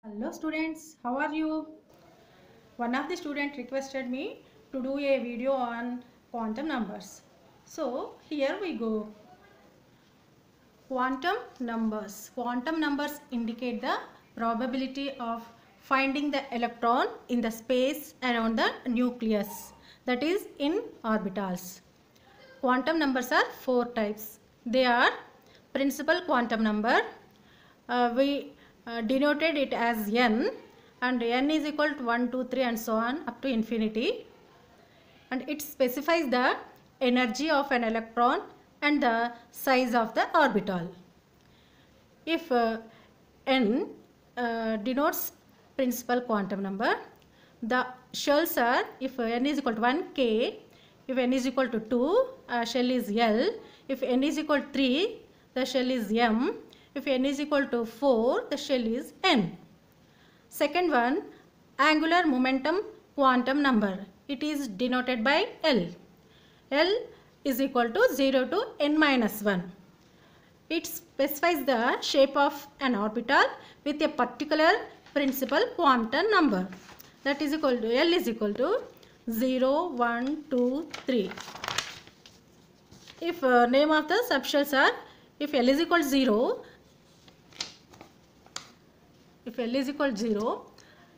Hello students, how are you? One of the students requested me to do a video on quantum numbers. So here we go. Quantum numbers. Quantum numbers indicate the probability of finding the electron in the space around the nucleus, that is in orbitals. Quantum numbers are four types. They are principal quantum number. We denoted it as n, and n is equal to 1, 2, 3 and so on up to infinity, and it specifies the energy of an electron and the size of the orbital. If n denotes principal quantum number, the shells are, if n is equal to 1, k, if n is equal to 2, shell is L, if n is equal to 3, the shell is M, if n is equal to 4, the shell is N. Second one, angular momentum quantum number. It is denoted by L. L is equal to 0 to n minus 1. It specifies the shape of an orbital with a particular principal quantum number. That is equal to, L is equal to 0, 1, 2, 3. If name of the subshells are, if L is equal to 0,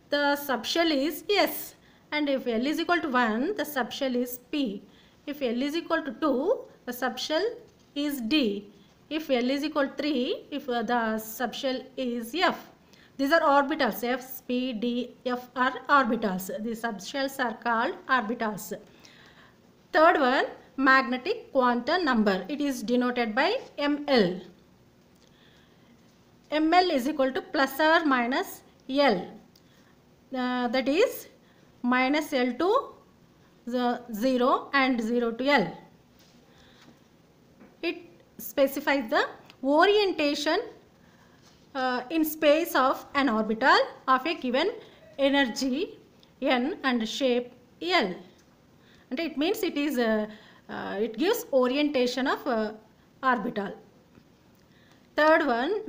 the subshell is S, and if L is equal to 1, the subshell is P. If L is equal to 2, the subshell is D. If L is equal to 3, if the subshell is F. These are orbitals. F, P, D, F are orbitals. The subshells are called orbitals. Third one, magnetic quantum number. It is denoted by ML. ML is equal to plus or minus L. That is minus L to 0 and 0 to L. It specifies the orientation in space of an orbital of a given energy n and shape L. And it means it is it gives orientation of orbital. Third one,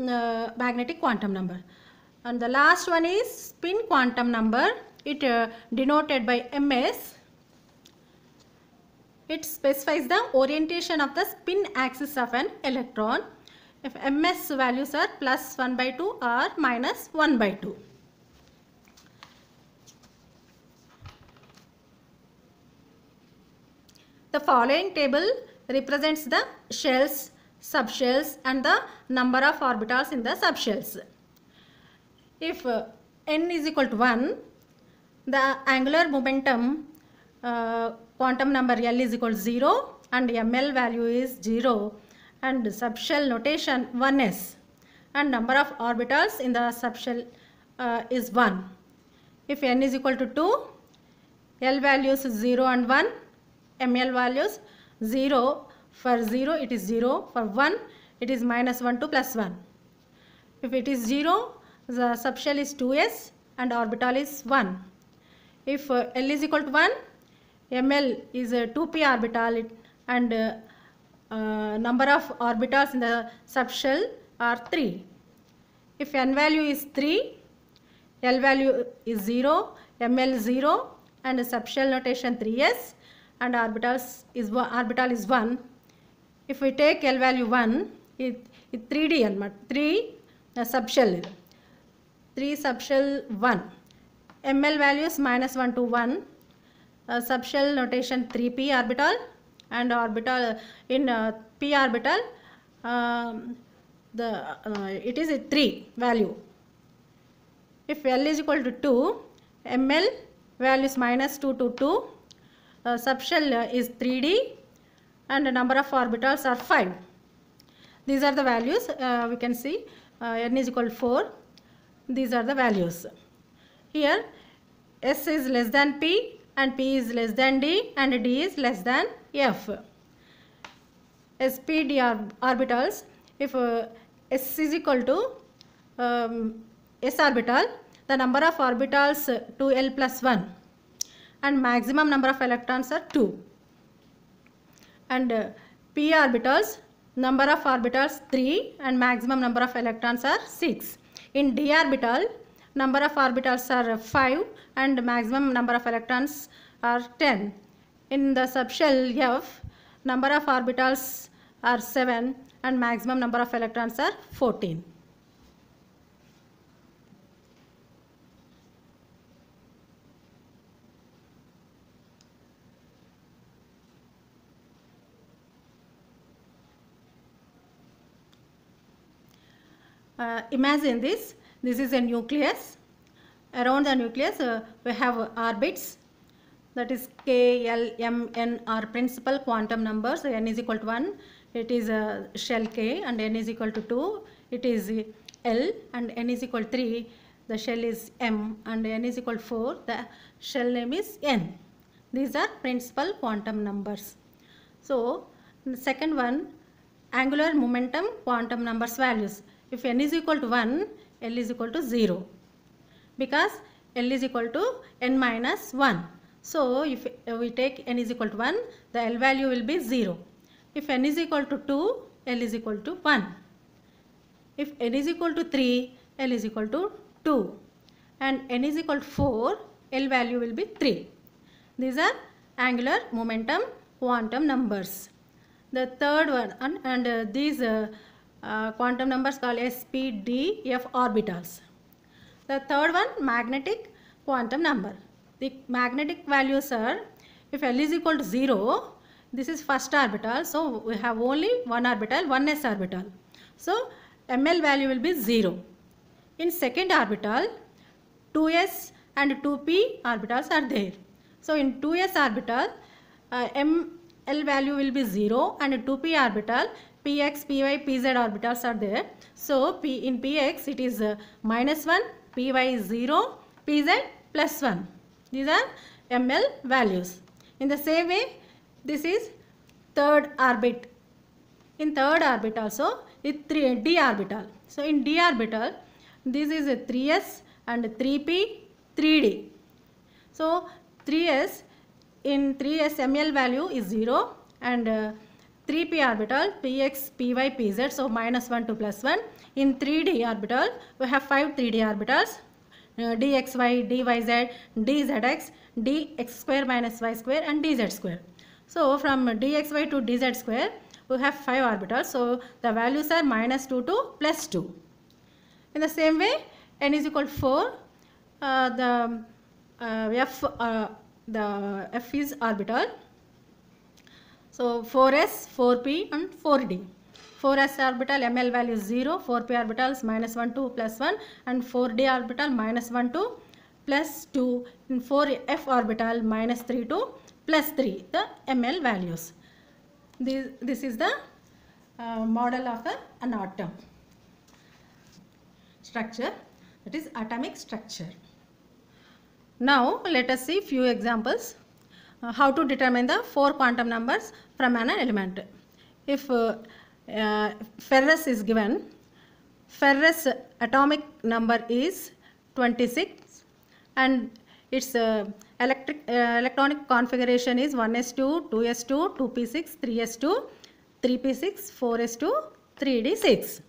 magnetic quantum number. And the last one is spin quantum number. It denoted by MS. It specifies the orientation of the spin axis of an electron. If MS values are plus 1 by 2 or minus 1 by 2. The following table represents the shells, subshells and the number of orbitals in the subshells. If n is equal to 1, the angular momentum quantum number L is equal to 0 and ML value is 0 and subshell notation 1s, and number of orbitals in the subshell is 1. If n is equal to 2, L values 0 and 1, ML values 0. For 0 it is 0, for 1 it is minus 1 to plus 1. If it is 0, the subshell is 2s and orbital is 1. If L is equal to 1, ML is a 2p orbital and number of orbitals in the subshell are 3. If n value is 3, L value is 0, ML 0 and subshell notation 3s and orbital is 1. If we take L value 1, it 3D and 3 subshell. 3 subshell 1. ML values minus 1 to 1. Subshell notation 3p orbital and orbital in p orbital it is a 3 value. If L is equal to 2, ML value is minus 2 to 2. Subshell is 3D and the number of orbitals are 5. These are the values we can see. N is equal to 4. These are the values. Here S is less than P and P is less than D and D is less than F. SP D orbitals, if S is equal to S orbital, the number of orbitals 2L plus 1 and maximum number of electrons are 2. And p orbitals, number of orbitals 3 and maximum number of electrons are 6. In d orbital, number of orbitals are 5 and maximum number of electrons are 10. In the subshell F, number of orbitals are 7 and maximum number of electrons are 14. Imagine this is a nucleus. Around the nucleus we have orbits, that is K, L, M, N are principal quantum numbers. N is equal to 1, it is shell K, and N is equal to 2, it is L, and N is equal to 3, the shell is M, and N is equal to 4, the shell name is N. These are principal quantum numbers. So the second one, angular momentum quantum numbers values. If N is equal to 1, L is equal to 0, because L is equal to N minus 1. So if we take N is equal to 1, the L value will be 0. If N is equal to 2, L is equal to 1. If N is equal to 3, L is equal to 2. And N is equal to 4, L value will be 3. These are angular momentum quantum numbers. The third one, and these quantum numbers called S, P, D, F orbitals. The third one, magnetic quantum number. The magnetic values are, if L is equal to 0, this is first orbital, so we have only one orbital, one s orbital. So ML value will be 0. In second orbital, 2s and 2p orbitals are there. So in 2s orbital, ML value will be 0, and 2p orbital, px, py, pz orbitals are there. So in px it is minus 1, py is 0, pz plus 1. These are ML values. In the same way, this is third orbit. In third orbit also, it d orbital. So in d orbital, this is a 3s and 3p, 3d. So 3s, in 3s ML value is 0, and 3p orbital, px, py, pz, so minus 1 to plus 1. In 3d orbital, we have 5 3d orbitals, dxy, dyz, dzx, dx square minus y square, and dz square. So from dxy to dz square, we have 5 orbitals, so the values are minus 2 to plus 2. In the same way, n is equal to 4, the f is orbital. So 4s, 4p and 4d. 4s orbital ML value is 0, 4p orbital is minus 1 to plus 1, and 4d orbital minus 1 to plus 2, in 4f orbital minus 3 to plus 3, the ML values. This is the model of an atom structure, that is atomic structure. Now let us see few examples how to determine the 4 quantum numbers from an element. If ferrous is given, ferrous atomic number is 26 and its electronic configuration is 1s2, 2s2, 2p6, 3s2, 3p6, 4s2, 3d6.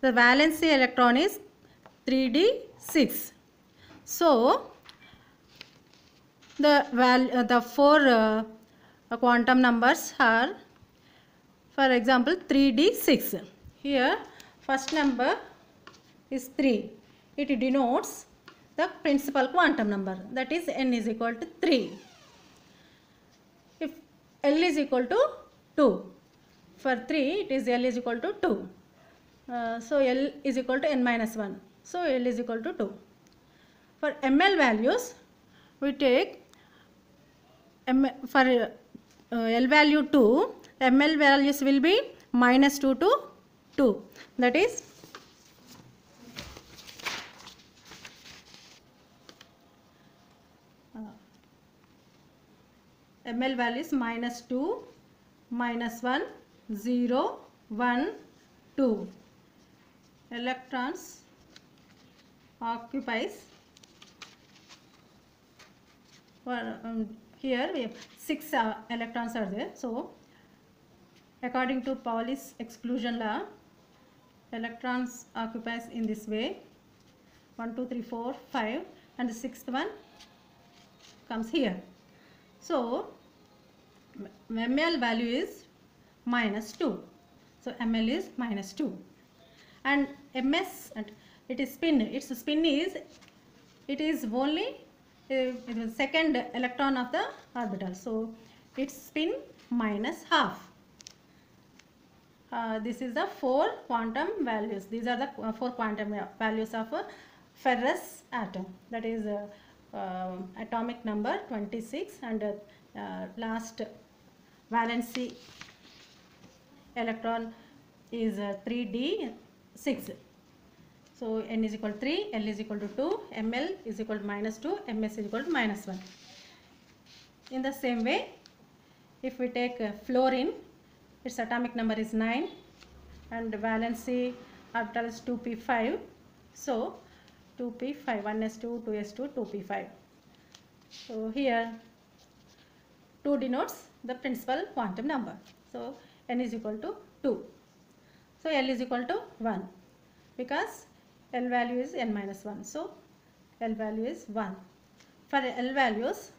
The valency electron is 3d6. So the 4 quantum numbers are, for example, 3d6. Here first number is 3. It denotes the principal quantum number, that is n is equal to 3. If L is equal to 2, for 3 it is L is equal to 2. So L is equal to n minus 1. So L is equal to 2. For ML values, we take for L value 2, ML values will be minus 2 to 2. That is ML value is minus 2, minus 1, 0, 1, 2. Electrons occupies, here we have 6 electrons are there. So according to Pauli's exclusion law, electrons occupies in this way. 1, 2, 3, 4, 5, and the sixth one comes here. So ml value is minus 2. So ml is minus 2. And ms, and it is spin. Its spin is, it is only the second electron of the orbital. So its spin minus half. This is the 4 quantum values. These are the 4 quantum values of a ferrous atom. That is atomic number 26, and last valency electron is 3d6. So n is equal to 3, L is equal to 2, ml is equal to minus 2, ms is equal to minus 1. In the same way, if we take fluorine, its atomic number is 9 and valency orbital is 2p5. So 2p5, 1s2, 2s2, 2p5. So here 2 denotes the principal quantum number. So n is equal to 2. So L is equal to 1 because L value is n minus 1. So L value is 1. For L values,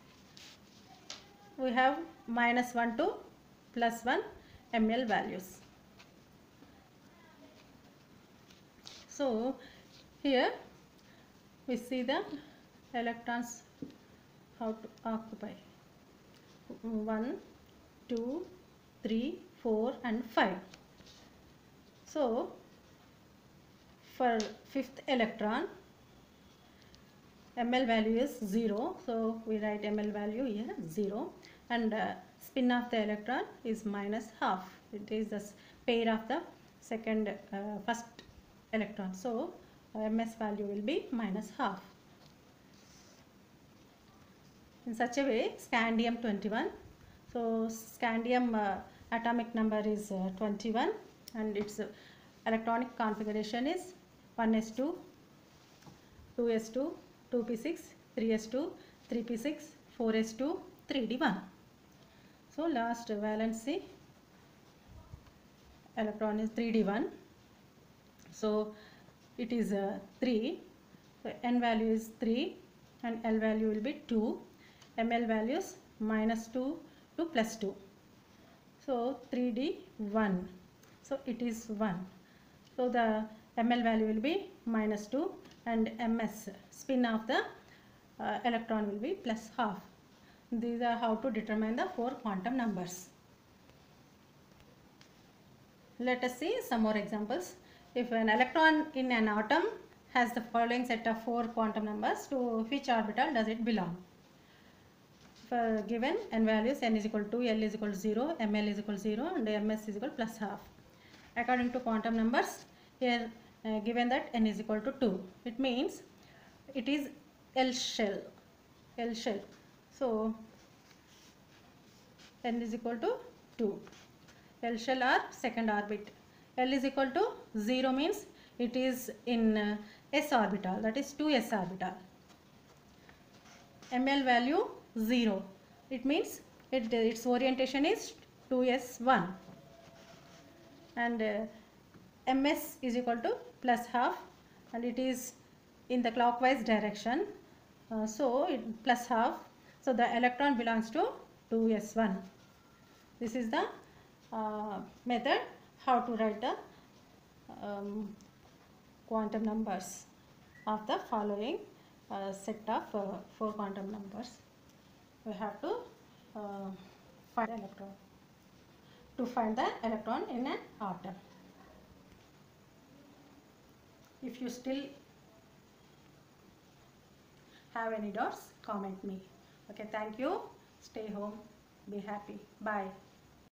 we have minus 1 to plus 1 ml values. So here we see the electrons how to occupy 1, 2, 3, 4 and 5. So for fifth electron, ml value is 0. So we write ml value here 0, and spin of the electron is minus half. It is the pair of the first electron. So ms value will be minus half. In such a way, scandium 21. So scandium atomic number is 21, and its electronic configuration is 1s2, 2s2, 2p6, 3s2, 3p6, 4s2, 3d1. So last valency electron is 3d1. So it is 3. So n value is 3 and L value will be 2. ml values minus 2 to plus 2. So 3d1. So it is 1. So the ml value will be minus 2 and ms spin of the electron will be plus half. These are how to determine the 4 quantum numbers. Let us see some more examples. If an electron in an atom has the following set of 4 quantum numbers, to which orbital does it belong? For given n values, n is equal to 2, L is equal to 0, ml is equal to 0 and ms is equal to plus half. According to quantum numbers, here given that n is equal to 2, it means it is L shell. L shell. So n is equal to 2. L shell or second orbit. L is equal to 0 means it is in s orbital, that is 2s orbital. ml value 0. It means its orientation is 2s1. And ms is equal to plus half, and it is in the clockwise direction. So it plus half. So the electron belongs to 2s1. This is the method how to write the quantum numbers of the following set of 4 quantum numbers. We have to find electron. To find the electron in an atom. If you still have any doubts, comment me. Okay, thank you. Stay home. Be happy. Bye.